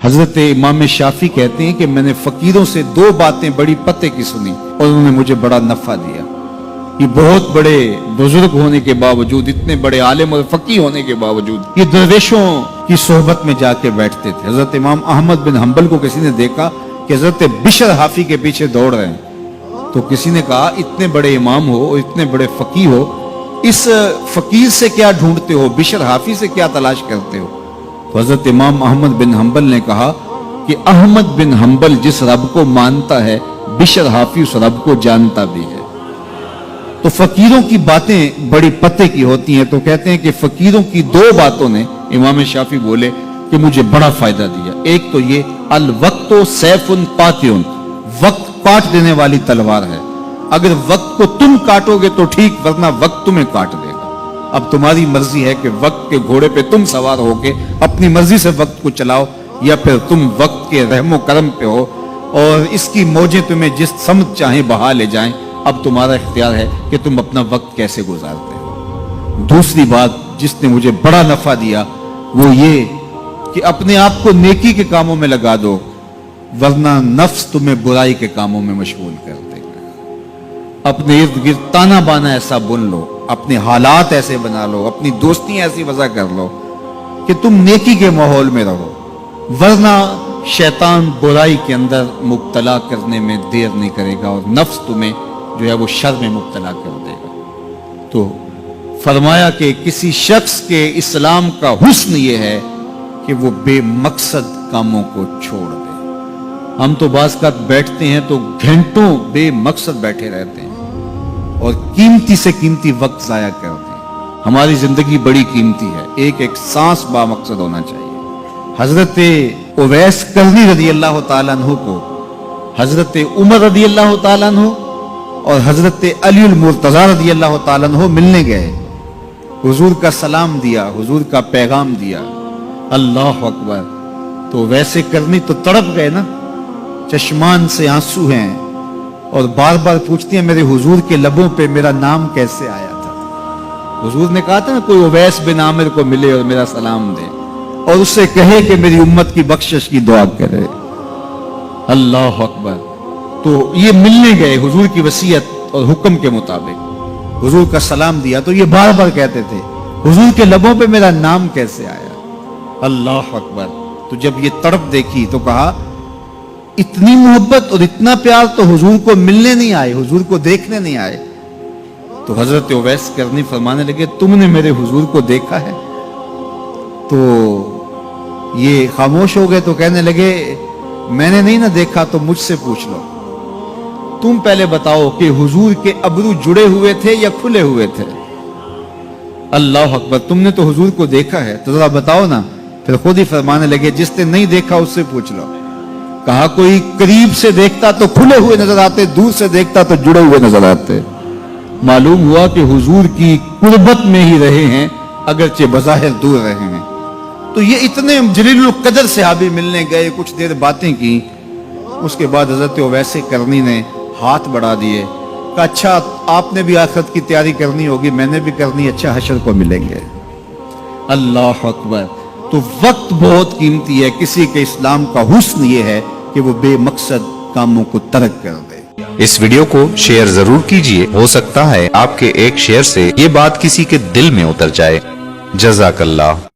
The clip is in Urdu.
حضرت امام شافی کہتے ہیں کہ میں نے فقیروں سے دو باتیں بڑی پتے کی سنی اور انہوں نے مجھے بڑا نفع دیا۔ یہ بہت بڑے بزرگ ہونے کے باوجود، اتنے بڑے عالم اور فقیہ ہونے کے باوجود یہ درویشوں کی صحبت میں جا کے بیٹھتے تھے۔ حضرت امام احمد بن حنبل کو کسی نے دیکھا کہ حضرت بشر حافی کے پیچھے دوڑ رہے ہیں، تو کسی نے کہا اتنے بڑے امام ہو اور اتنے بڑے فقیہ ہو، اس فقیر سے کیا ڈھونڈتے ہو، بشر حافی سے کیا تلاش کرتے ہو؟ تو حضرت امام احمد بن حنبل نے کہا کہ احمد بن حنبل جس رب کو مانتا ہے، بشر حافی اس رب کو جانتا بھی ہے۔ تو فقیروں کی باتیں بڑی پتے کی ہوتی ہیں، تو کہتے ہیں کہ فقیروں کی دو باتوں نے، امام شافی بولے، کہ مجھے بڑا فائدہ دیا۔ ایک تو یہ الوقت سیف قاطع، وقت کاٹ دینے والی تلوار ہے، اگر وقت کو تم کاٹو گے تو ٹھیک، ورنہ وقت تمہیں کاٹ دے گا۔ اب تمہاری مرضی ہے کہ وقت کے گھوڑے پہ تم سوار ہو کے اپنی مرضی سے وقت کو چلاؤ، یا پھر تم وقت کے رحم و کرم پہ ہو اور اس کی موجیں تمہیں جس سمت چاہیں بہا لے جائیں۔ اب تمہارا اختیار ہے کہ تم اپنا وقت کیسے گزارتے ہو۔ دوسری بات جس نے مجھے بڑا نفع دیا وہ یہ کہ اپنے آپ کو نیکی کے کاموں میں لگا دو، ورنہ نفس تمہیں برائی کے کاموں میں مشغول کر دے گا۔ اپنے ارد گرد تانا بانا ایسا بن لو، اپنے حالات ایسے بنا لو، اپنی دوستی ایسی وضع کر لو کہ تم نیکی کے ماحول میں رہو، ورنہ شیطان برائی کے اندر مبتلا کرنے میں دیر نہیں کرے گا اور نفس تمہیں جو ہے وہ شر میں مبتلا کر دے گا۔ تو فرمایا کہ کسی شخص کے اسلام کا حسن یہ ہے کہ وہ بے مقصد کاموں کو چھوڑ دے۔ ہم تو بعض کا بیٹھتے ہیں تو گھنٹوں بے مقصد بیٹھے رہتے ہیں اور قیمتی سے قیمتی وقت ضائع کرتے ہیں۔ ہماری زندگی بڑی قیمتی ہے، ایک ایک سانس با مقصد ہونا چاہیے۔ حضرت اویس کرنی رضی اللہ تعالیٰ عنہ کو حضرت عمر رضی اللہ تعالیٰ عنہ اور حضرت علی المرتضیٰ رضی اللہ تعالیٰ عنہ ملنے گئے، حضور کا سلام دیا، حضور کا پیغام دیا، اللہ اکبر۔ تو ویسے کرنی تو تڑپ گئے نا، چشمان سے آنسو ہیں اور بار بار پوچھتی ہیں میرے حضور کے لبوں پہ میرا نام کیسے آیا تھا۔ حضور نے کہا تھا نا کوئی اویس بن عامر کو ملے اور میرا سلام دے اور اس سے کہے کہ میری امت کی بخشش کی دعا کرے، اللہ اکبر۔ تو یہ ملنے گئے حضور کی وصیت اور حکم کے مطابق، حضور کا سلام دیا، تو یہ بار بار کہتے تھے حضور کے لبوں پہ میرا نام کیسے آیا، اللہ اکبر۔ تو جب یہ تڑپ دیکھی تو کہا اتنی محبت اور اتنا پیار تو حضور کو ملنے نہیں آئے، حضور کو دیکھنے نہیں آئے۔ تو حضرت اویس کرنی فرمانے لگے تم نے میرے حضور کو دیکھا ہے؟ تو یہ خاموش ہو گئے، تو کہنے لگے میں نے نہیں نہ دیکھا تو مجھ سے پوچھ لو، تم پہلے بتاؤ کہ حضور کے ابرو جڑے ہوئے تھے یا کھلے ہوئے تھے؟ اللہ اکبر، تم نے تو حضور کو دیکھا ہے تو ذرا بتاؤ نا۔ پھر خود ہی فرمانے لگے جس نے نہیں دیکھا اس سے پوچھ لو۔ کہا کوئی قریب سے دیکھتا تو کھلے ہوئے نظر آتے، دور سے دیکھتا تو جڑے ہوئے نظر آتے۔ معلوم ہوا کہ حضور کی قربت میں ہی رہے ہیں اگرچہ بظاہر دور رہے ہیں۔ تو یہ اتنے جلیل القدر صحابی ملنے گئے، کچھ دیر باتیں کی، اس کے بعد حضرت اویس کرنی نے ہاتھ بڑھا دیے، کہا اچھا آپ نے بھی آخرت کی تیاری کرنی ہوگی، میں نے بھی کرنی، اچھا حشر کو ملیں گے۔ اللہ اکبر۔ تو وقت بہت قیمتی ہے، کسی کے اسلام کا حسن یہ ہے کہ وہ بے مقصد کاموں کو ترک کر دے۔ اس ویڈیو کو شیئر ضرور کیجئے، ہو سکتا ہے آپ کے ایک شیئر سے یہ بات کسی کے دل میں اتر جائے۔ جزاک اللہ۔